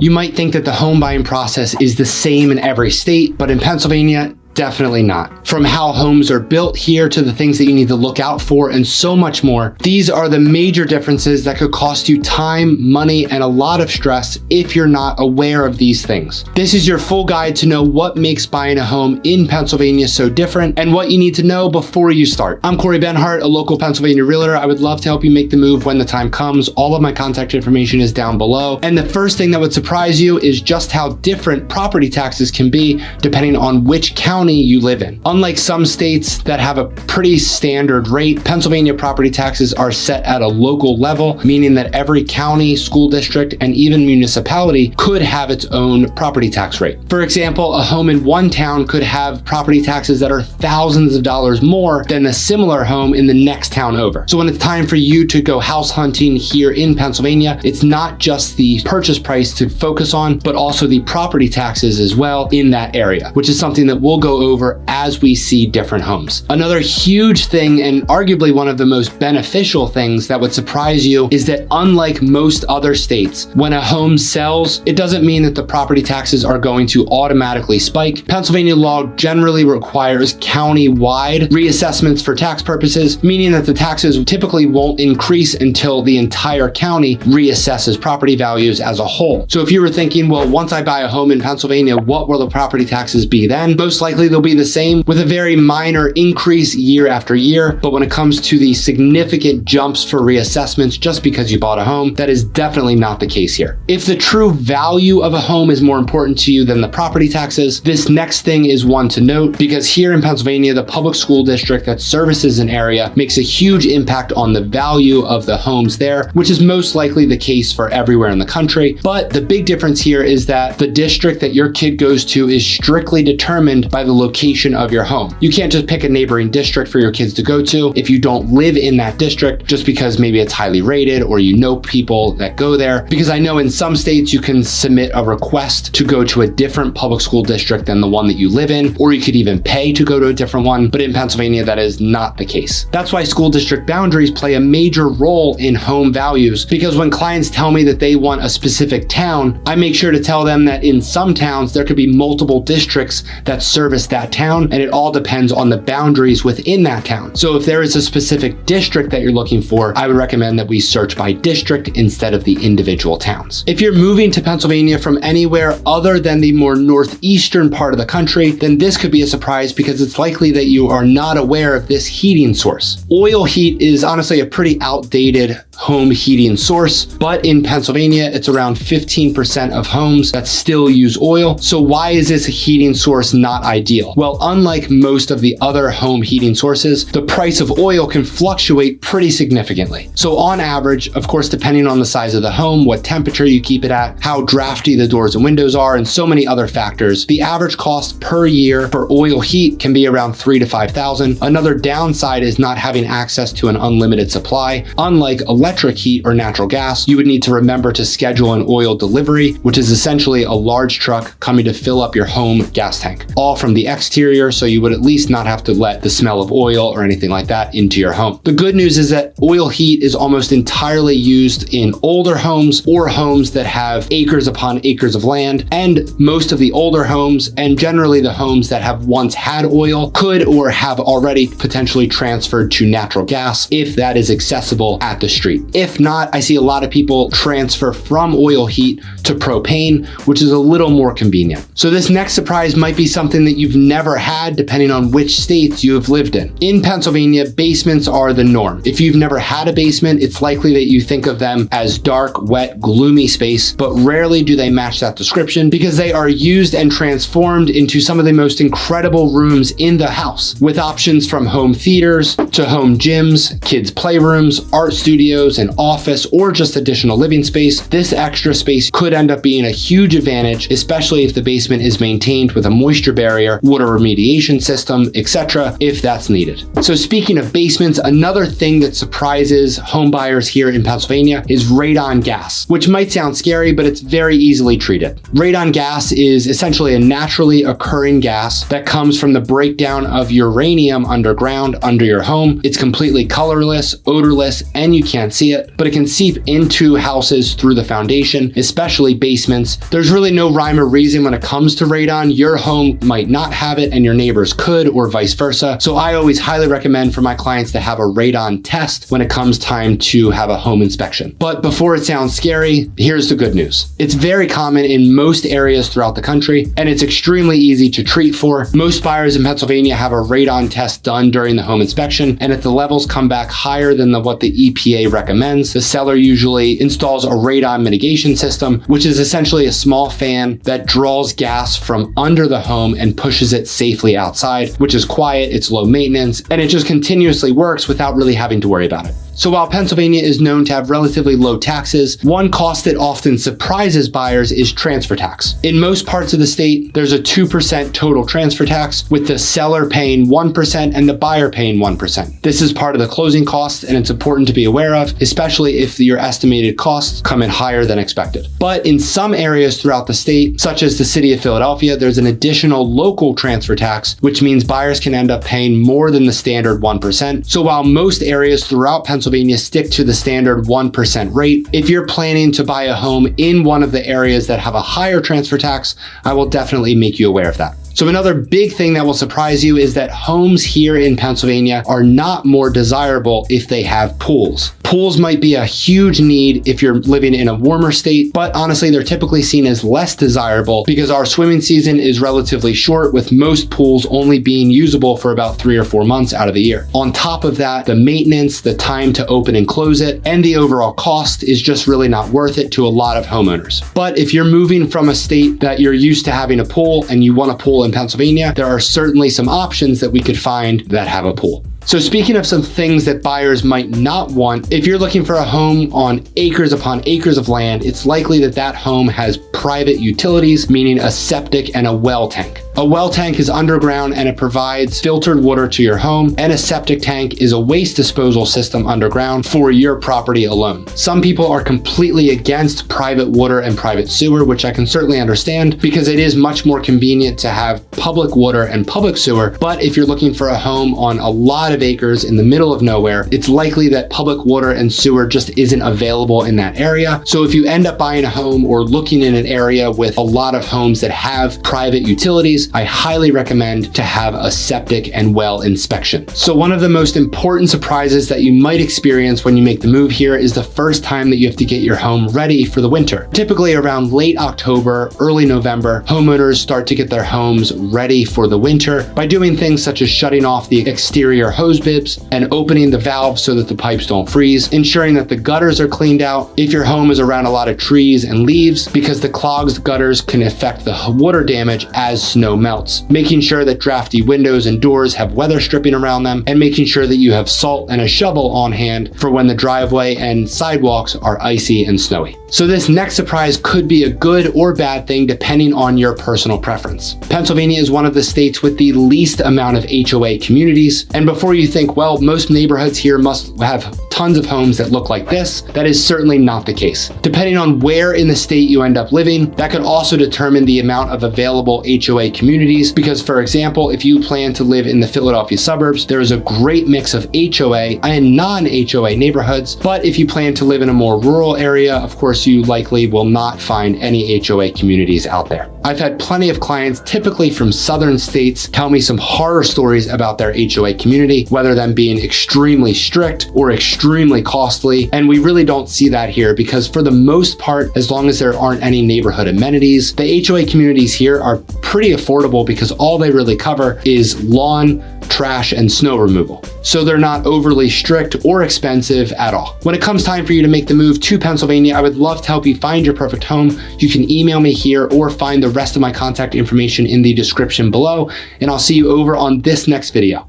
You might think that the home buying process is the same in every state, but in Pennsylvania, definitely not. From how homes are built here to the things that you need to look out for and so much more. These are the major differences that could cost you time, money, and a lot of stress if you're not aware of these things. This is your full guide to know what makes buying a home in Pennsylvania so different and what you need to know before you start. I'm Cory Benhardt, a local Pennsylvania realtor. I would love to help you make the move when the time comes. All of my contact information is down below. And the first thing that would surprise you is just how different property taxes can be depending on which county you live in. Unlike some states that have a pretty standard rate, Pennsylvania property taxes are set at a local level, meaning that every county, school district, and even municipality could have its own property tax rate. For example, a home in one town could have property taxes that are thousands of dollars more than a similar home in the next town over. So when it's time for you to go house hunting here in Pennsylvania, it's not just the purchase price to focus on, but also the property taxes as well in that area, which is something that we'll go over as we see different homes. Another huge thing, and arguably one of the most beneficial things that would surprise you, is that unlike most other states, when a home sells, it doesn't mean that the property taxes are going to automatically spike. Pennsylvania law generally requires county-wide reassessments for tax purposes, meaning that the taxes typically won't increase until the entire county reassesses property values as a whole. So if you were thinking, well, once I buy a home in Pennsylvania, what will the property taxes be then? Most likely they'll be the same, with a very minor increase year after year. But when it comes to the significant jumps for reassessments just because you bought a home, that is definitely not the case here. If the true value of a home is more important to you than the property taxes, this next thing is one to note, because here in Pennsylvania, the public school district that services an area makes a huge impact on the value of the homes there, which is most likely the case for everywhere in the country. But the big difference here is that the district that your kid goes to is strictly determined by the location of your home. You can't just pick a neighboring district for your kids to go to if you don't live in that district, just because maybe it's highly rated or you know people that go there. Because I know in some states you can submit a request to go to a different public school district than the one that you live in, or you could even pay to go to a different one. But in Pennsylvania, that is not the case. That's why school district boundaries play a major role in home values, because when clients tell me that they want a specific town, I make sure to tell them that in some towns there could be multiple districts that service that town, and it all depends on the boundaries within that town. So if there is a specific district that you're looking for, I would recommend that we search by district instead of the individual towns. If you're moving to Pennsylvania from anywhere other than the more northeastern part of the country, then this could be a surprise, because it's likely that you are not aware of this heating source. Oil heat is honestly a pretty outdated home heating source, but in Pennsylvania, it's around 15% of homes that still use oil. So why is this heating source not ideal? Well, unlike most of the other home heating sources, the price of oil can fluctuate pretty significantly. So on average, of course, depending on the size of the home, what temperature you keep it at, how drafty the doors and windows are, and so many other factors, the average cost per year for oil heat can be around $3,000 to $5,000. Another downside is not having access to an unlimited supply. Unlike electric heat or natural gas, you would need to remember to schedule an oil delivery, which is essentially a large truck coming to fill up your home gas tank, all from the exterior, so you would at least not have to let the smell of oil or anything like that into your home. The good news is that oil heat is almost entirely used in older homes or homes that have acres upon acres of land, and most of the older homes, and generally the homes that have once had oil, could or have already potentially transferred to natural gas if that is accessible at the street. If not, I see a lot of people transfer from oil heat to propane, which is a little more convenient. So this next surprise might be something that you've never had, depending on which states you have lived in. In Pennsylvania, basements are the norm. If you've never had a basement, it's likely that you think of them as dark, wet, gloomy space, but rarely do they match that description, because they are used and transformed into some of the most incredible rooms in the house, with options from home theaters to home gyms, kids' playrooms, art studios, an office, or just additional living space. This extra space could end up being a huge advantage, especially if the basement is maintained with a moisture barrier their water remediation system, etc., if that's needed. So speaking of basements, another thing that surprises home buyers here in Pennsylvania is radon gas, which might sound scary, but it's very easily treated. Radon gas is essentially a naturally occurring gas that comes from the breakdown of uranium underground under your home. It's completely colorless, odorless, and you can't see it, but it can seep into houses through the foundation, especially basements. There's really no rhyme or reason when it comes to radon. Your home might not have it and your neighbors could, or vice versa. So I always highly recommend for my clients to have a radon test when it comes time to have a home inspection. But before it sounds scary, here's the good news. It's very common in most areas throughout the country, and it's extremely easy to treat for. Most buyers in Pennsylvania have a radon test done during the home inspection, and if the levels come back higher than what the EPA recommends, the seller usually installs a radon mitigation system, which is essentially a small fan that draws gas from under the home and pushes it safely outside, which is quiet, it's low maintenance, and it just continuously works without really having to worry about it. So while Pennsylvania is known to have relatively low taxes, one cost that often surprises buyers is transfer tax. In most parts of the state, there's a 2% total transfer tax, with the seller paying 1% and the buyer paying 1%. This is part of the closing costs, and it's important to be aware of, especially if your estimated costs come in higher than expected. But in some areas throughout the state, such as the city of Philadelphia, there's an additional local transfer tax, which means buyers can end up paying more than the standard 1%. So while most areas throughout Pennsylvania stick to the standard 1% rate, if you're planning to buy a home in one of the areas that have a higher transfer tax, I will definitely make you aware of that. So another big thing that will surprise you is that homes here in Pennsylvania are not more desirable if they have pools. Pools might be a huge need if you're living in a warmer state, but honestly, they're typically seen as less desirable because our swimming season is relatively short, with most pools only being usable for about 3 or 4 months out of the year. On top of that, the maintenance, the time to open and close it, and the overall cost is just really not worth it to a lot of homeowners. But if you're moving from a state that you're used to having a pool and you want a pool in Pennsylvania, there are certainly some options that we could find that have a pool. So speaking of some things that buyers might not want, if you're looking for a home on acres upon acres of land, it's likely that that home has private utilities, meaning a septic and a well tank. A well tank is underground and it provides filtered water to your home, and a septic tank is a waste disposal system underground for your property alone. Some people are completely against private water and private sewer, which I can certainly understand because it is much more convenient to have public water and public sewer. But if you're looking for a home on a lot of acres in the middle of nowhere, it's likely that public water and sewer just isn't available in that area. So if you end up buying a home or looking in an area with a lot of homes that have private utilities, I highly recommend to have a septic and well inspection. So one of the most important surprises that you might experience when you make the move here is the first time that you have to get your home ready for the winter. Typically around late October, early November, homeowners start to get their homes ready for the winter by doing things such as shutting off the exterior hose bibs and opening the valves so that the pipes don't freeze, ensuring that the gutters are cleaned out if your home is around a lot of trees and leaves, because the clogged gutters can affect the water damage as snow melts, making sure that drafty windows and doors have weather stripping around them, and making sure that you have salt and a shovel on hand for when the driveway and sidewalks are icy and snowy. So this next surprise could be a good or bad thing depending on your personal preference. Pennsylvania is one of the states with the least amount of HOA communities, and before you think, well, most neighborhoods here must have tons of homes that look like this, that is certainly not the case. Depending on where in the state you end up living, that could also determine the amount of available HOA communities, because for example, if you plan to live in the Philadelphia suburbs, there is a great mix of HOA and non-HOA neighborhoods, but if you plan to live in a more rural area, of course, you likely will not find any HOA communities out there. I've had plenty of clients, typically from southern states, tell me some horror stories about their HOA community, whether them being extremely strict or extremely costly. And we really don't see that here because for the most part, as long as there aren't any neighborhood amenities, the HOA communities here are pretty affordable because all they really cover is lawn, trash, and snow removal. So they're not overly strict or expensive at all. When it comes time for you to make the move to Pennsylvania, I would love to help you find your perfect home. You can email me here or find the rest of my contact information in the description below, and I'll see you over on this next video.